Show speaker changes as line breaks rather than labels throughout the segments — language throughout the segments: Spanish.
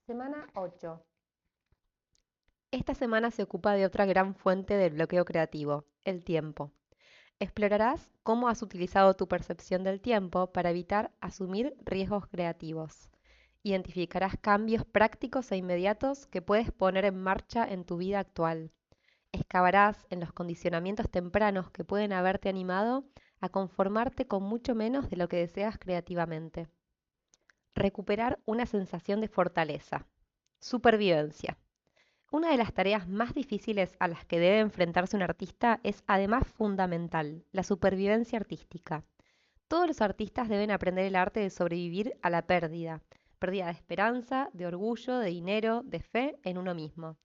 Semana 8. Esta semana se ocupa de otra gran fuente del bloqueo creativo, el tiempo. Explorarás cómo has utilizado tu percepción del tiempo para evitar asumir riesgos creativos. Identificarás cambios prácticos e inmediatos que puedes poner en marcha en tu vida actual. Excavarás en los condicionamientos tempranos que pueden haberte animado a conformarte con mucho menos de lo que deseas creativamente. Recuperar una sensación de fortaleza. Supervivencia. Una de las tareas más difíciles a las que debe enfrentarse un artista es además fundamental, la supervivencia artística. Todos los artistas deben aprender el arte de sobrevivir a la pérdida, pérdida de esperanza, de orgullo, de dinero, de fe en uno mismo.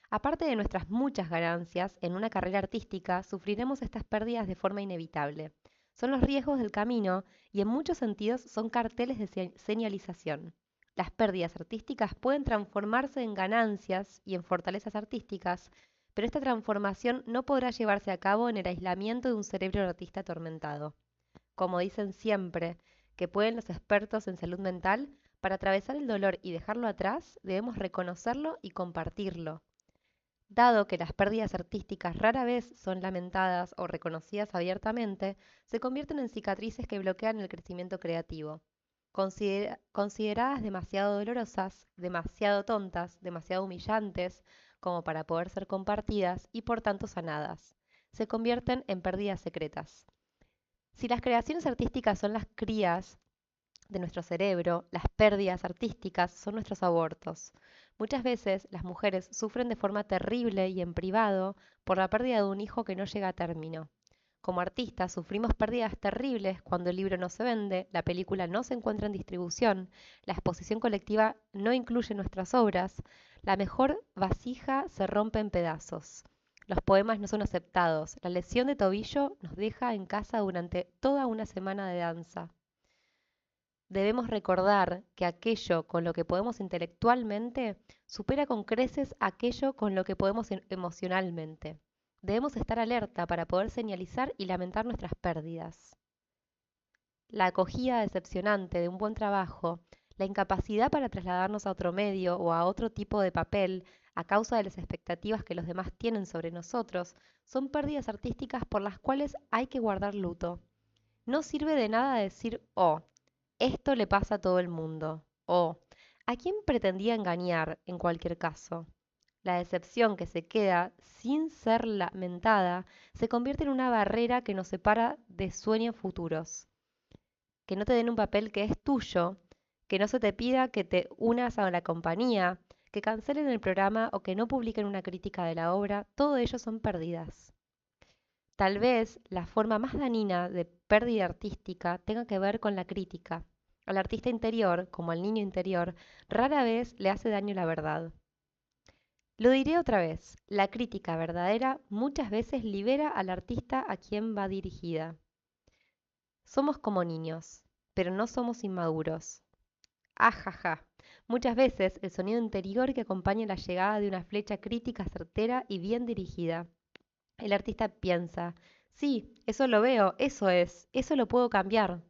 Aparte de nuestras muchas ganancias, en una carrera artística sufriremos estas pérdidas de forma inevitable. Son los riesgos del camino y en muchos sentidos son carteles de señalización. Las pérdidas artísticas pueden transformarse en ganancias y en fortalezas artísticas, pero esta transformación no podrá llevarse a cabo en el aislamiento de un cerebro artista atormentado. Como dicen siempre que pueden los expertos en salud mental, para atravesar el dolor y dejarlo atrás, debemos reconocerlo y compartirlo. Dado que las pérdidas artísticas rara vez son lamentadas o reconocidas abiertamente, se convierten en cicatrices que bloquean el crecimiento creativo. Consideradas demasiado dolorosas, demasiado tontas, demasiado humillantes, como para poder ser compartidas y por tanto sanadas. Se convierten en pérdidas secretas. Si las creaciones artísticas son las crías de nuestro cerebro, las pérdidas artísticas son nuestros abortos. Muchas veces las mujeres sufren de forma terrible y en privado por la pérdida de un hijo que no llega a término. Como artistas sufrimos pérdidas terribles cuando el libro no se vende, la película no se encuentra en distribución, la exposición colectiva no incluye nuestras obras, la mejor vasija se rompe en pedazos. Los poemas no son aceptados, la lesión de tobillo nos deja en casa durante toda una semana de danza. Debemos recordar que aquello con lo que podemos intelectualmente supera con creces aquello con lo que podemos emocionalmente. Debemos estar alerta para poder señalizar y lamentar nuestras pérdidas. La acogida decepcionante de un buen trabajo, la incapacidad para trasladarnos a otro medio o a otro tipo de papel a causa de las expectativas que los demás tienen sobre nosotros, son pérdidas artísticas por las cuales hay que guardar luto. No sirve de nada decir, oh, esto le pasa a todo el mundo. O, ¿a quién pretendía engañar en cualquier caso? La decepción que se queda sin ser lamentada se convierte en una barrera que nos separa de sueños futuros. Que no te den un papel que es tuyo, que no se te pida que te unas a la compañía, que cancelen el programa o que no publiquen una crítica de la obra, todo ello son pérdidas. Tal vez la forma más dañina de pérdida artística tenga que ver con la crítica. Al artista interior, como al niño interior, rara vez le hace daño la verdad. Lo diré otra vez, la crítica verdadera muchas veces libera al artista a quien va dirigida. Somos como niños, pero no somos inmaduros. Ajaja. Muchas veces el sonido interior que acompaña la llegada de una flecha crítica certera y bien dirigida. El artista piensa, sí, eso lo veo, eso lo puedo cambiar.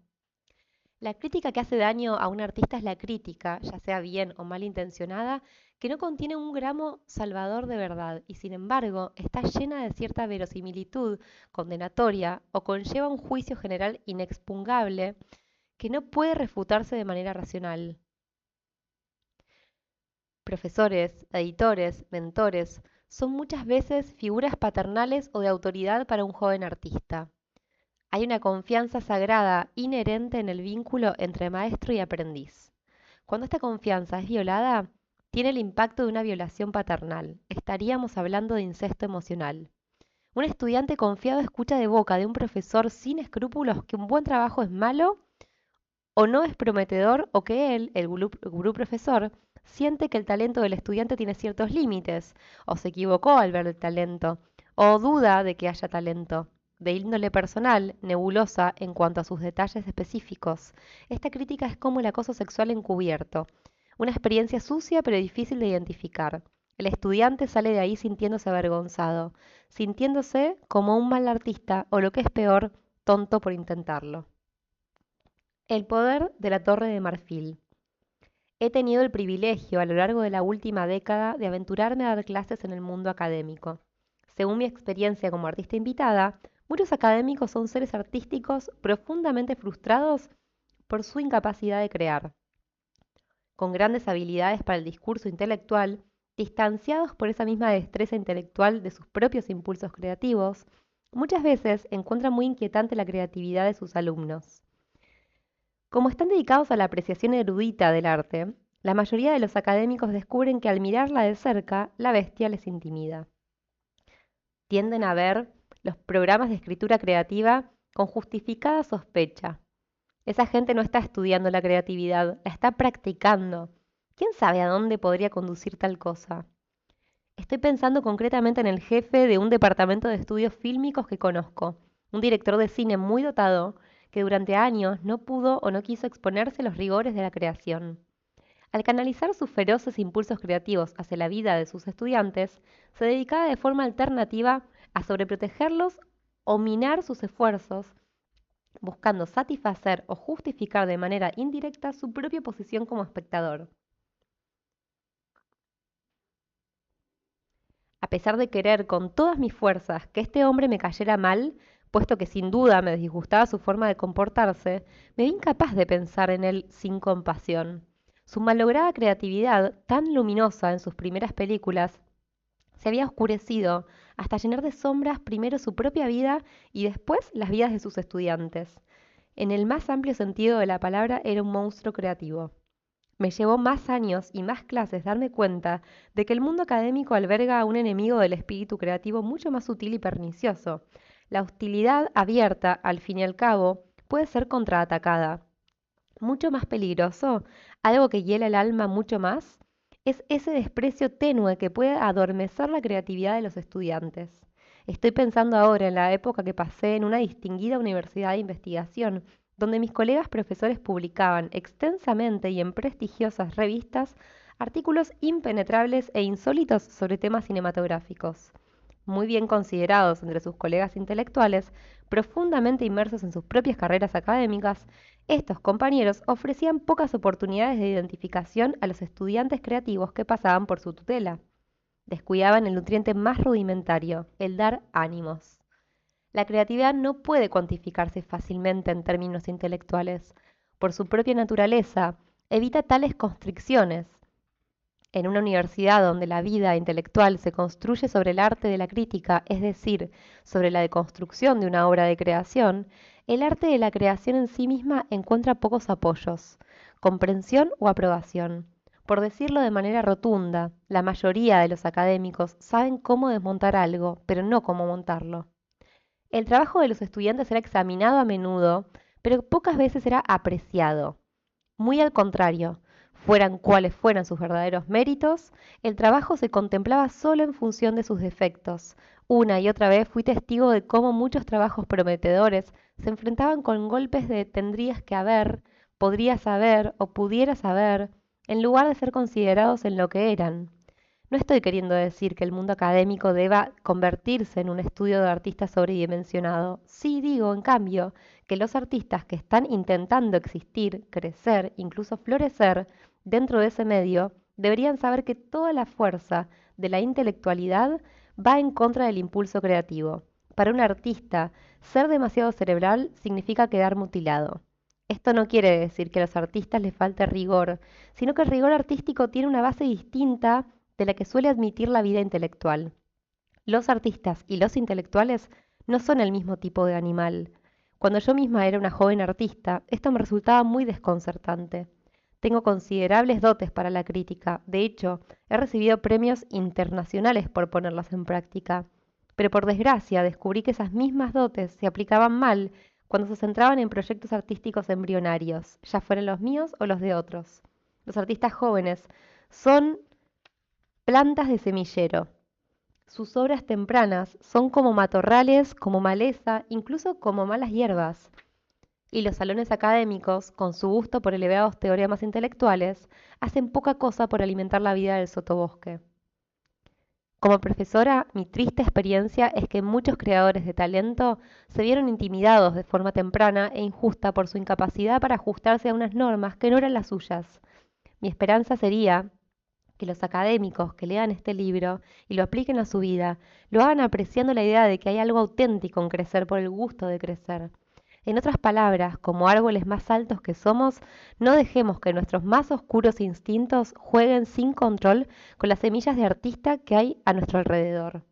La crítica que hace daño a un artista es la crítica, ya sea bien o mal intencionada, que no contiene un gramo salvador de verdad y sin embargo está llena de cierta verosimilitud condenatoria o conlleva un juicio general inexpugnable que no puede refutarse de manera racional. Profesores, editores, mentores, son muchas veces figuras paternales o de autoridad para un joven artista. Hay una confianza sagrada inherente en el vínculo entre maestro y aprendiz. Cuando esta confianza es violada, tiene el impacto de una violación paternal. Estaríamos hablando de incesto emocional. Un estudiante confiado escucha de boca de un profesor sin escrúpulos que un buen trabajo es malo o no es prometedor o que él, el gurú profesor, siente que el talento del estudiante tiene ciertos límites, o se equivocó al ver el talento, o duda de que haya talento. De índole personal, nebulosa en cuanto a sus detalles específicos. Esta crítica es como el acoso sexual encubierto, una experiencia sucia pero difícil de identificar. El estudiante sale de ahí sintiéndose avergonzado, sintiéndose como un mal artista o lo que es peor, tonto por intentarlo. El poder de la Torre de Marfil. He tenido el privilegio a lo largo de la última década de aventurarme a dar clases en el mundo académico. Según mi experiencia como artista invitada, muchos académicos son seres artísticos profundamente frustrados por su incapacidad de crear, con grandes habilidades para el discurso intelectual, distanciados por esa misma destreza intelectual de sus propios impulsos creativos, muchas veces encuentran muy inquietante la creatividad de sus alumnos. Como están dedicados a la apreciación erudita del arte, la mayoría de los académicos descubren que al mirarla de cerca, la bestia les intimida. Tienden a ver los programas de escritura creativa con justificada sospecha. Esa gente no está estudiando la creatividad, la está practicando. ¿Quién sabe a dónde podría conducir tal cosa? Estoy pensando concretamente en el jefe de un departamento de estudios fílmicos que conozco, un director de cine muy dotado que durante años no pudo o no quiso exponerse a los rigores de la creación. Al canalizar sus feroces impulsos creativos hacia la vida de sus estudiantes, se dedicaba de forma alternativa a sobreprotegerlos o minar sus esfuerzos, buscando satisfacer o justificar de manera indirecta su propia posición como espectador. A pesar de querer con todas mis fuerzas que este hombre me cayera mal, puesto que sin duda me disgustaba su forma de comportarse, me vi incapaz de pensar en él sin compasión. Su malograda creatividad, tan luminosa en sus primeras películas, se había oscurecido hasta llenar de sombras primero su propia vida y después las vidas de sus estudiantes. En el más amplio sentido de la palabra era un monstruo creativo. Me llevó más años y más clases darme cuenta de que el mundo académico alberga a un enemigo del espíritu creativo mucho más sutil y pernicioso. La hostilidad abierta, al fin y al cabo, puede ser contraatacada. Mucho más peligroso, algo que hiela el alma mucho más, es ese desprecio tenue que puede adormecer la creatividad de los estudiantes. Estoy pensando ahora en la época que pasé en una distinguida universidad de investigación, donde mis colegas profesores publicaban extensamente y en prestigiosas revistas artículos impenetrables e insólitos sobre temas cinematográficos. Muy bien considerados entre sus colegas intelectuales, profundamente inmersos en sus propias carreras académicas, estos compañeros ofrecían pocas oportunidades de identificación a los estudiantes creativos que pasaban por su tutela. Descuidaban el nutriente más rudimentario, el dar ánimos. La creatividad no puede cuantificarse fácilmente en términos intelectuales. Por su propia naturaleza, evita tales constricciones. En una universidad donde la vida intelectual se construye sobre el arte de la crítica, es decir, sobre la deconstrucción de una obra de creación, el arte de la creación en sí misma encuentra pocos apoyos, comprensión o aprobación. Por decirlo de manera rotunda, la mayoría de los académicos saben cómo desmontar algo, pero no cómo montarlo. El trabajo de los estudiantes era examinado a menudo, pero pocas veces era apreciado. Muy al contrario, fueran cuales fueran sus verdaderos méritos, el trabajo se contemplaba solo en función de sus defectos. Una y otra vez fui testigo de cómo muchos trabajos prometedores se enfrentaban con golpes de tendrías que haber, podrías haber o pudieras haber, en lugar de ser considerados en lo que eran. No estoy queriendo decir que el mundo académico deba convertirse en un estudio de artistas sobredimensionado. Sí digo, en cambio, que los artistas que están intentando existir, crecer, incluso florecer dentro de ese medio, deberían saber que toda la fuerza de la intelectualidad va en contra del impulso creativo. Para un artista, ser demasiado cerebral significa quedar mutilado. Esto no quiere decir que a los artistas les falte rigor, sino que el rigor artístico tiene una base distinta de la que suele admitir la vida intelectual. Los artistas y los intelectuales no son el mismo tipo de animal. Cuando yo misma era una joven artista, esto me resultaba muy desconcertante. Tengo considerables dotes para la crítica, de hecho, he recibido premios internacionales por ponerlas en práctica. Pero por desgracia descubrí que esas mismas dotes se aplicaban mal cuando se centraban en proyectos artísticos embrionarios, ya fueran los míos o los de otros. Los artistas jóvenes son plantas de semillero. Sus obras tempranas son como matorrales, como maleza, incluso como malas hierbas. Y los salones académicos, con su gusto por elevados teoremas intelectuales, hacen poca cosa por alimentar la vida del sotobosque. Como profesora, mi triste experiencia es que muchos creadores de talento se vieron intimidados de forma temprana e injusta por su incapacidad para ajustarse a unas normas que no eran las suyas. Mi esperanza sería que los académicos que lean este libro y lo apliquen a su vida, lo hagan apreciando la idea de que hay algo auténtico en crecer por el gusto de crecer. En otras palabras, como árboles más altos que somos, no dejemos que nuestros más oscuros instintos jueguen sin control con las semillas de artista que hay a nuestro alrededor.